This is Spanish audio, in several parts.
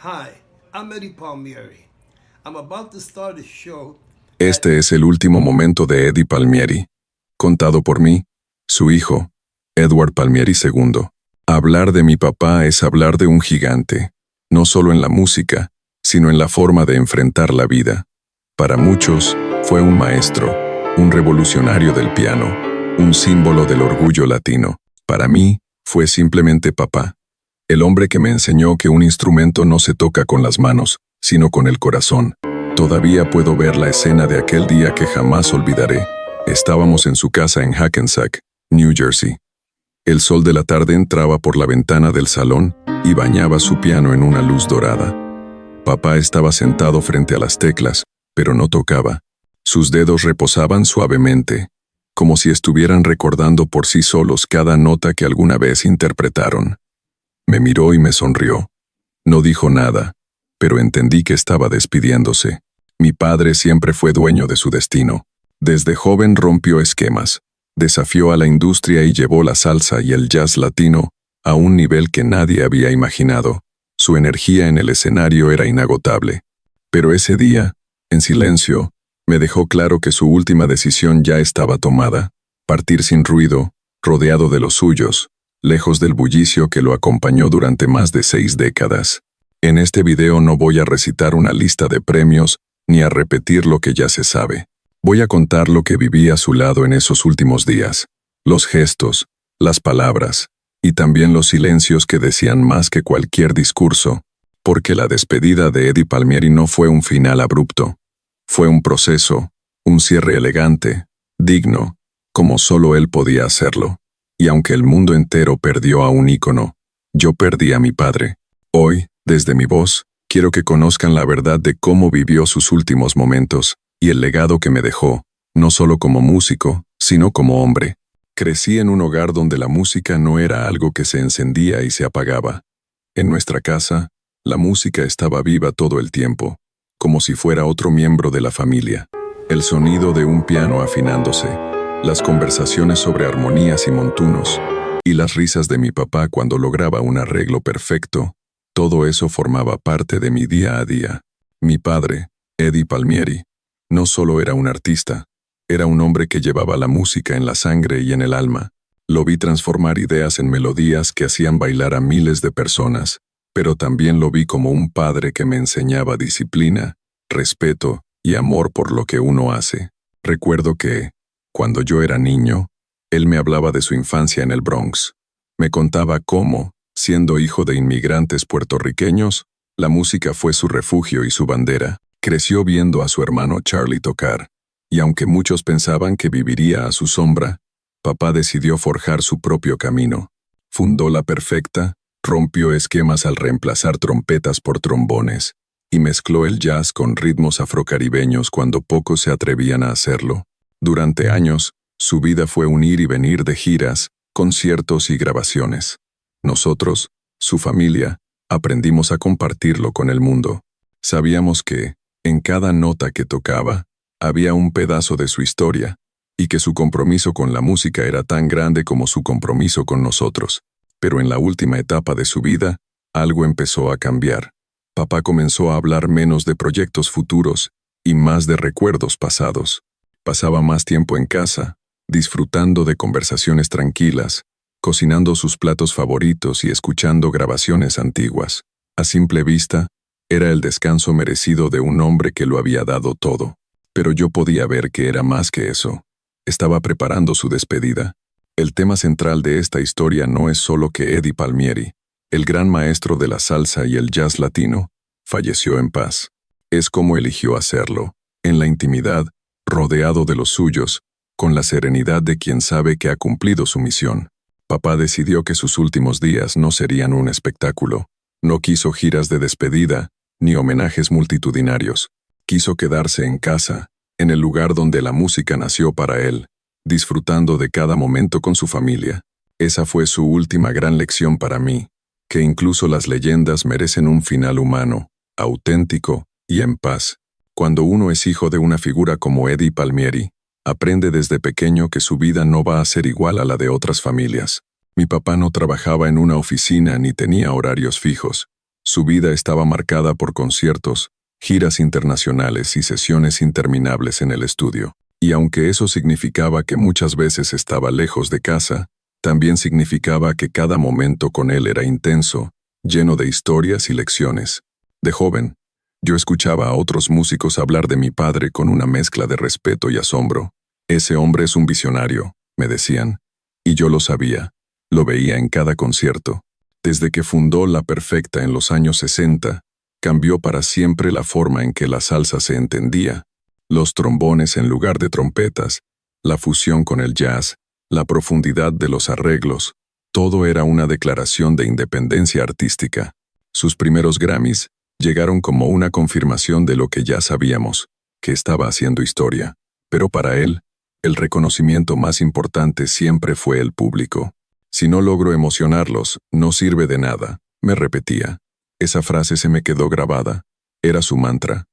Hi, I'm Eddie Palmieri. I'm about to start a show. Este es el último momento de Eddie Palmieri, contado por mí, su hijo, Edward Palmieri II. Hablar de mi papá es hablar de un gigante, no solo en la música, sino en la forma de enfrentar la vida. Para muchos, fue un maestro, un revolucionario del piano, un símbolo del orgullo latino. Para mí, fue simplemente papá, el hombre que me enseñó que un instrumento no se toca con las manos, sino con el corazón. Todavía puedo ver la escena de aquel día que jamás olvidaré. Estábamos en su casa en Hackensack, New Jersey. El sol de la tarde entraba por la ventana del salón y bañaba su piano en una luz dorada. Papá estaba sentado frente a las teclas, pero no tocaba. Sus dedos reposaban suavemente, como si estuvieran recordando por sí solos cada nota que alguna vez interpretaron. Me miró y me sonrió. No dijo nada, pero entendí que estaba despidiéndose. Mi padre siempre fue dueño de su destino. Desde joven rompió esquemas, desafió a la industria y llevó la salsa y el jazz latino a un nivel que nadie había imaginado. Su energía en el escenario era inagotable. Pero ese día, en silencio, me dejó claro que su última decisión ya estaba tomada: partir sin ruido, rodeado de los suyos, lejos del bullicio que lo acompañó durante más de 6 décadas. En este video no voy a recitar una lista de premios ni a repetir lo que ya se sabe. Voy a contar lo que viví a su lado en esos últimos días, los gestos, las palabras, y también los silencios que decían más que cualquier discurso, porque la despedida de Eddie Palmieri no fue un final abrupto. Fue un proceso, un cierre elegante, digno, como solo él podía hacerlo. Y aunque el mundo entero perdió a un ícono, yo perdí a mi padre. Hoy, desde mi voz, quiero que conozcan la verdad de cómo vivió sus últimos momentos y el legado que me dejó, no solo como músico, sino como hombre. Crecí en un hogar donde la música no era algo que se encendía y se apagaba. En nuestra casa, la música estaba viva todo el tiempo, como si fuera otro miembro de la familia. El sonido de un piano afinándose, las conversaciones sobre armonías y montunos, y las risas de mi papá cuando lograba un arreglo perfecto, todo eso formaba parte de mi día a día. Mi padre, Eddie Palmieri, no solo era un artista, era un hombre que llevaba la música en la sangre y en el alma. Lo vi transformar ideas en melodías que hacían bailar a miles de personas, pero también lo vi como un padre que me enseñaba disciplina, respeto y amor por lo que uno hace. Recuerdo que, cuando yo era niño, él me hablaba de su infancia en el Bronx. Me contaba cómo, siendo hijo de inmigrantes puertorriqueños, la música fue su refugio y su bandera. Creció viendo a su hermano Charlie tocar, y aunque muchos pensaban que viviría a su sombra, papá decidió forjar su propio camino. Fundó La Perfecta, rompió esquemas al reemplazar trompetas por trombones, y mezcló el jazz con ritmos afrocaribeños cuando pocos se atrevían a hacerlo. Durante años, su vida fue un ir y venir de giras, conciertos y grabaciones. Nosotros, su familia, aprendimos a compartirlo con el mundo. Sabíamos que, en cada nota que tocaba, había un pedazo de su historia, y que su compromiso con la música era tan grande como su compromiso con nosotros. Pero en la última etapa de su vida, algo empezó a cambiar. Papá comenzó a hablar menos de proyectos futuros y más de recuerdos pasados. Pasaba más tiempo en casa, disfrutando de conversaciones tranquilas, cocinando sus platos favoritos y escuchando grabaciones antiguas. A simple vista, era el descanso merecido de un hombre que lo había dado todo. Pero yo podía ver que era más que eso. Estaba preparando su despedida. El tema central de esta historia no es solo que Eddie Palmieri, el gran maestro de la salsa y el jazz latino, falleció en paz. Es cómo eligió hacerlo, en la intimidad, rodeado de los suyos, con la serenidad de quien sabe que ha cumplido su misión. Papá decidió que sus últimos días no serían un espectáculo. No quiso giras de despedida, ni homenajes multitudinarios. Quiso quedarse en casa, en el lugar donde la música nació para él, disfrutando de cada momento con su familia. Esa fue su última gran lección para mí, que incluso las leyendas merecen un final humano, auténtico y en paz. Cuando uno es hijo de una figura como Eddie Palmieri, aprende desde pequeño que su vida no va a ser igual a la de otras familias. Mi papá no trabajaba en una oficina ni tenía horarios fijos. Su vida estaba marcada por conciertos, giras internacionales y sesiones interminables en el estudio. Y aunque eso significaba que muchas veces estaba lejos de casa, también significaba que cada momento con él era intenso, lleno de historias y lecciones. De joven, yo escuchaba a otros músicos hablar de mi padre con una mezcla de respeto y asombro. Ese hombre es un visionario, me decían, y yo lo sabía, lo veía en cada concierto. Desde que fundó La Perfecta en los años 60, cambió para siempre la forma en que la salsa se entendía. Los trombones en lugar de trompetas, la fusión con el jazz, la profundidad de los arreglos, todo era una declaración de independencia artística. Sus primeros Grammys llegaron como una confirmación de lo que ya sabíamos, que estaba haciendo historia. Pero para él, el reconocimiento más importante siempre fue el público. Si no logro emocionarlos, no sirve de nada, me repetía. Esa frase se me quedó grabada. Era su mantra.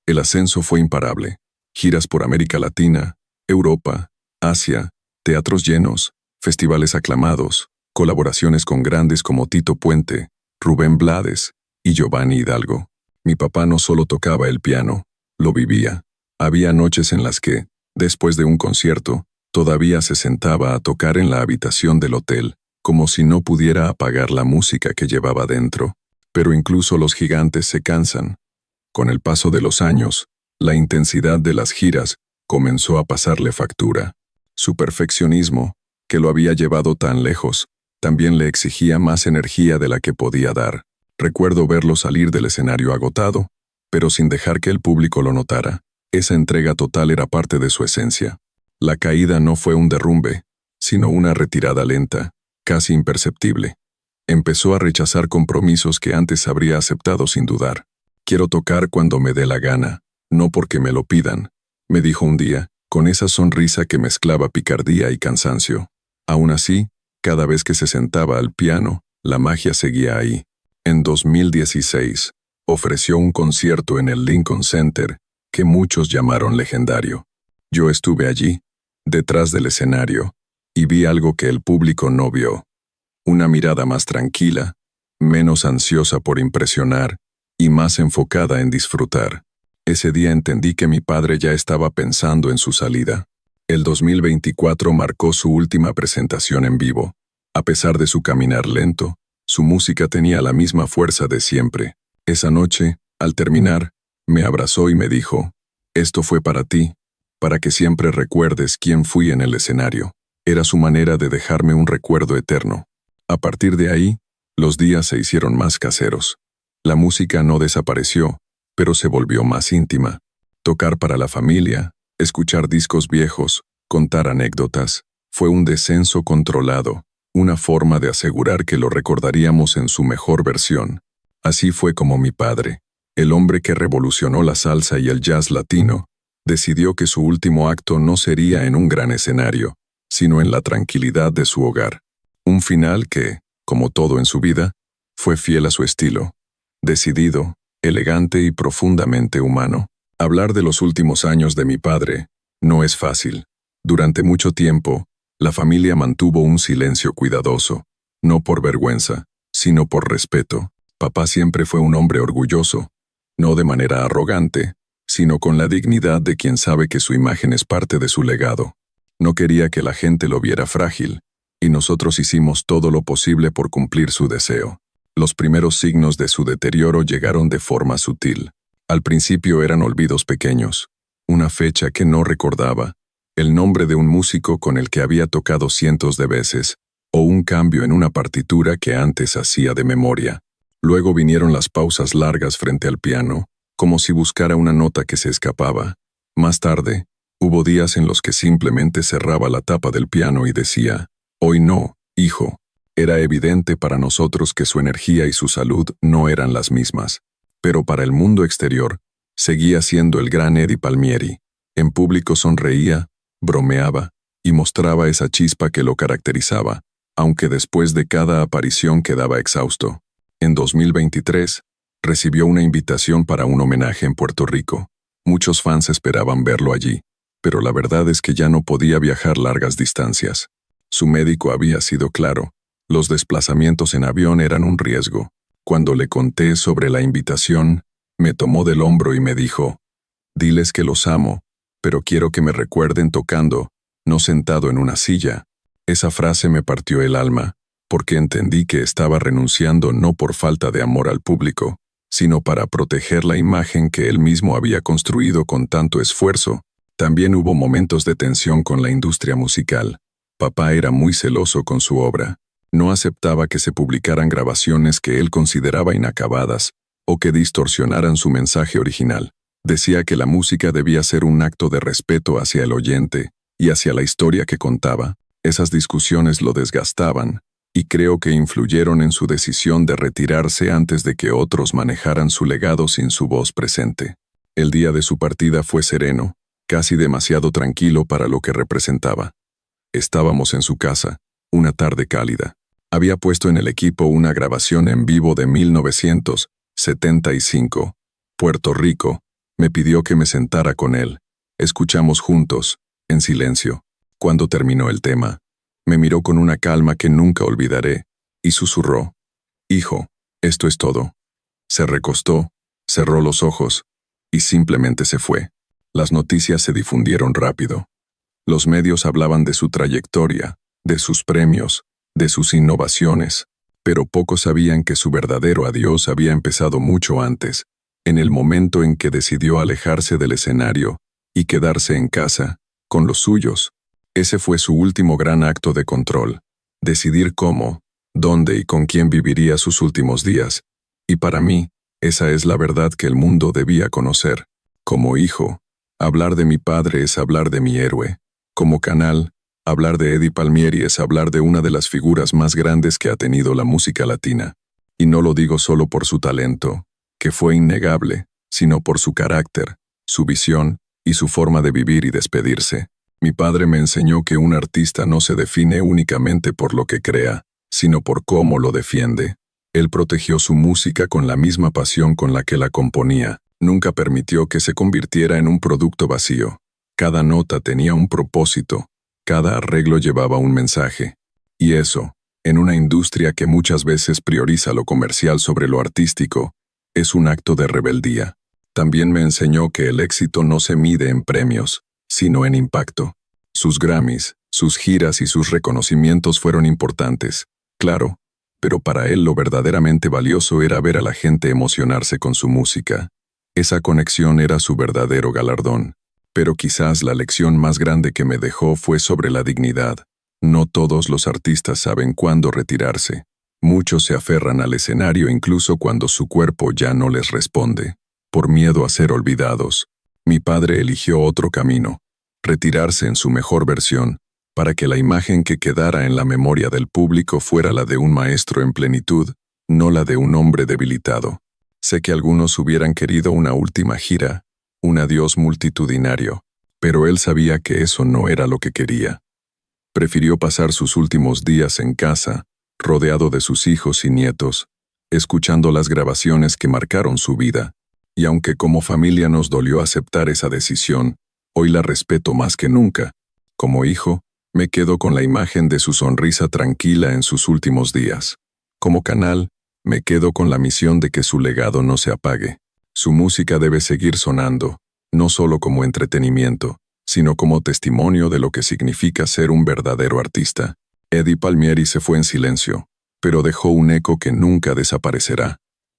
El ascenso fue imparable. Giras por América Latina, Europa, Asia, teatros llenos, festivales aclamados, colaboraciones con grandes como Tito Puente, Rubén Blades y Giovanni Hidalgo. Mi papá no solo tocaba el piano, lo vivía. Había noches en las que, después de un concierto, todavía se sentaba a tocar en la habitación del hotel, como si no pudiera apagar la música que llevaba dentro. Pero incluso los gigantes se cansan. Con el paso de los años, la intensidad de las giras comenzó a pasarle factura. Su perfeccionismo, que lo había llevado tan lejos, también le exigía más energía de la que podía dar. Recuerdo verlo salir del escenario agotado, pero sin dejar que el público lo notara. Esa entrega total era parte de su esencia. La caída no fue un derrumbe, sino una retirada lenta, casi imperceptible. Empezó a rechazar compromisos que antes habría aceptado sin dudar. Quiero tocar cuando me dé la gana, no porque me lo pidan, me dijo un día, con esa sonrisa que mezclaba picardía y cansancio. Aún así, cada vez que se sentaba al piano, la magia seguía ahí. En 2016, ofreció un concierto en el Lincoln Center, que muchos llamaron legendario. Yo estuve allí, detrás del escenario, y vi algo que el público no vio. Una mirada más tranquila, menos ansiosa por impresionar, y más enfocada en disfrutar. Ese día entendí que mi padre ya estaba pensando en su salida. El 2024 marcó su última presentación en vivo. A pesar de su caminar lento, su música tenía la misma fuerza de siempre. Esa noche, al terminar, me abrazó y me dijo, «Esto fue para ti, para que siempre recuerdes quién fui en el escenario». Era su manera de dejarme un recuerdo eterno. A partir de ahí, los días se hicieron más caseros. La música no desapareció, pero se volvió más íntima. Tocar para la familia, escuchar discos viejos, contar anécdotas, fue un descenso controlado, una forma de asegurar que lo recordaríamos en su mejor versión. Así fue como mi padre, el hombre que revolucionó la salsa y el jazz latino, decidió que su último acto no sería en un gran escenario, sino en la tranquilidad de su hogar. Un final que, como todo en su vida, fue fiel a su estilo, decidido, elegante y profundamente humano. Hablar de los últimos años de mi padre no es fácil. Durante mucho tiempo, la familia mantuvo un silencio cuidadoso, no por vergüenza, sino por respeto. Papá siempre fue un hombre orgulloso, no de manera arrogante, sino con la dignidad de quien sabe que su imagen es parte de su legado. No quería que la gente lo viera frágil, y nosotros hicimos todo lo posible por cumplir su deseo. Los primeros signos de su deterioro llegaron de forma sutil. Al principio eran olvidos pequeños, una fecha que no recordaba, el nombre de un músico con el que había tocado cientos de veces, o un cambio en una partitura que antes hacía de memoria. Luego vinieron las pausas largas frente al piano, como si buscara una nota que se escapaba. Más tarde, hubo días en los que simplemente cerraba la tapa del piano y decía, «Hoy no, hijo». Era evidente para nosotros que su energía y su salud no eran las mismas. Pero para el mundo exterior, seguía siendo el gran Eddie Palmieri. En público sonreía, bromeaba y mostraba esa chispa que lo caracterizaba, aunque después de cada aparición quedaba exhausto. En 2023, recibió una invitación para un homenaje en Puerto Rico. Muchos fans esperaban verlo allí, pero la verdad es que ya no podía viajar largas distancias. Su médico había sido claro, los desplazamientos en avión eran un riesgo. Cuando le conté sobre la invitación, me tomó del hombro y me dijo, «Diles que los amo, pero quiero que me recuerden tocando, no sentado en una silla». Esa frase me partió el alma, porque entendí que estaba renunciando no por falta de amor al público, sino para proteger la imagen que él mismo había construido con tanto esfuerzo. También hubo momentos de tensión con la industria musical. Papá era muy celoso con su obra. No aceptaba que se publicaran grabaciones que él consideraba inacabadas o que distorsionaran su mensaje original. Decía que la música debía ser un acto de respeto hacia el oyente y hacia la historia que contaba. Esas discusiones lo desgastaban, y creo que influyeron en su decisión de retirarse antes de que otros manejaran su legado sin su voz presente. El día de su partida fue sereno, casi demasiado tranquilo para lo que representaba. Estábamos en su casa, una tarde cálida. Había puesto en el equipo una grabación en vivo de 1975. Puerto Rico. Me pidió que me sentara con él. Escuchamos juntos, en silencio. Cuando terminó el tema, me miró con una calma que nunca olvidaré, y susurró, «Hijo, esto es todo». Se recostó, cerró los ojos, y simplemente se fue. Las noticias se difundieron rápido. Los medios hablaban de su trayectoria, de sus premios, de sus innovaciones, pero pocos sabían que su verdadero adiós había empezado mucho antes, en el momento en que decidió alejarse del escenario y quedarse en casa, con los suyos. Ese fue su último gran acto de control, decidir cómo, dónde y con quién viviría sus últimos días, y para mí, esa es la verdad que el mundo debía conocer. Como hijo, hablar de mi padre es hablar de mi héroe. Como canal, hablar de Eddie Palmieri es hablar de una de las figuras más grandes que ha tenido la música latina. Y no lo digo solo por su talento, que fue innegable, sino por su carácter, su visión y su forma de vivir y despedirse. Mi padre me enseñó que un artista no se define únicamente por lo que crea, sino por cómo lo defiende. Él protegió su música con la misma pasión con la que la componía. Nunca permitió que se convirtiera en un producto vacío. Cada nota tenía un propósito, cada arreglo llevaba un mensaje. Y eso, en una industria que muchas veces prioriza lo comercial sobre lo artístico, es un acto de rebeldía. También me enseñó que el éxito no se mide en premios, sino en impacto. Sus Grammys, sus giras y sus reconocimientos fueron importantes, claro, pero para él lo verdaderamente valioso era ver a la gente emocionarse con su música. Esa conexión era su verdadero galardón. Pero quizás la lección más grande que me dejó fue sobre la dignidad. No todos los artistas saben cuándo retirarse. Muchos se aferran al escenario incluso cuando su cuerpo ya no les responde, por miedo a ser olvidados. Mi padre eligió otro camino, retirarse en su mejor versión, para que la imagen que quedara en la memoria del público fuera la de un maestro en plenitud, no la de un hombre debilitado. Sé que algunos hubieran querido una última gira, un adiós multitudinario, pero él sabía que eso no era lo que quería. Prefirió pasar sus últimos días en casa, rodeado de sus hijos y nietos, escuchando las grabaciones que marcaron su vida. Y aunque como familia nos dolió aceptar esa decisión, hoy la respeto más que nunca. Como hijo, me quedo con la imagen de su sonrisa tranquila en sus últimos días. Como canal, me quedo con la misión de que su legado no se apague. Su música debe seguir sonando, no solo como entretenimiento, sino como testimonio de lo que significa ser un verdadero artista. Eddie Palmieri se fue en silencio, pero dejó un eco que nunca desaparecerá.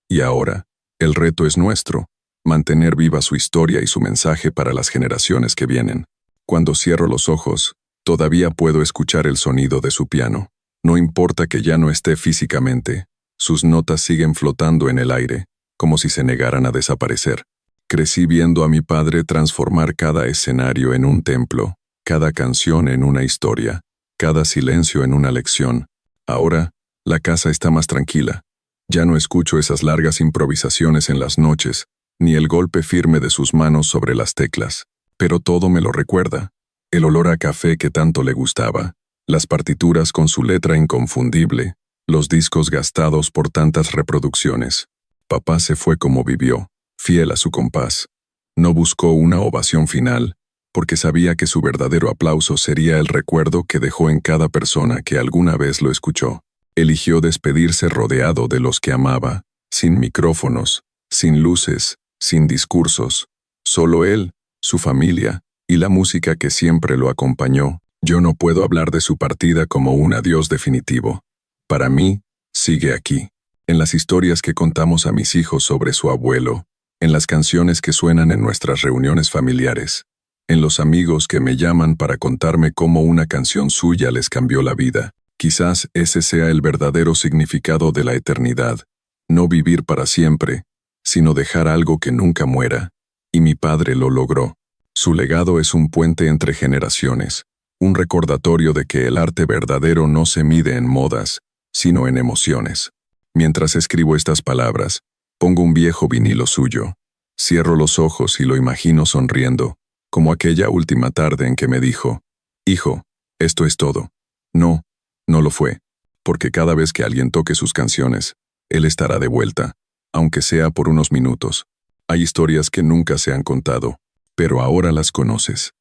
Y ahora, el reto es nuestro, mantener viva su historia y su mensaje para las generaciones que vienen. Cuando cierro los ojos, todavía puedo escuchar el sonido de su piano. No importa que ya no esté físicamente, sus notas siguen flotando en el aire, como si se negaran a desaparecer. Crecí viendo a mi padre transformar cada escenario en un templo, cada canción en una historia, cada silencio en una lección. Ahora, la casa está más tranquila. Ya no escucho esas largas improvisaciones en las noches, ni el golpe firme de sus manos sobre las teclas. Pero todo me lo recuerda. El olor a café que tanto le gustaba, las partituras con su letra inconfundible, los discos gastados por tantas reproducciones. Papá se fue como vivió, fiel a su compás. No buscó una ovación final, porque sabía que su verdadero aplauso sería el recuerdo que dejó en cada persona que alguna vez lo escuchó. Eligió despedirse rodeado de los que amaba, sin micrófonos, sin luces, sin discursos, solo él, su familia y la música que siempre lo acompañó. Yo no puedo hablar de su partida como un adiós definitivo. Para mí, sigue aquí, en las historias que contamos a mis hijos sobre su abuelo, en las canciones que suenan en nuestras reuniones familiares, en los amigos que me llaman para contarme cómo una canción suya les cambió la vida. Quizás ese sea el verdadero significado de la eternidad, no vivir para siempre, sino dejar algo que nunca muera. Y mi padre lo logró. Su legado es un puente entre generaciones, un recordatorio de que el arte verdadero no se mide en modas, sino en emociones. Mientras escribo estas palabras, pongo un viejo vinilo suyo. Cierro los ojos y lo imagino sonriendo, como aquella última tarde en que me dijo, «Hijo, esto es todo». No, no lo fue, porque cada vez que alguien toque sus canciones, él estará de vuelta, aunque sea por unos minutos. Hay historias que nunca se han contado, pero ahora las conoces.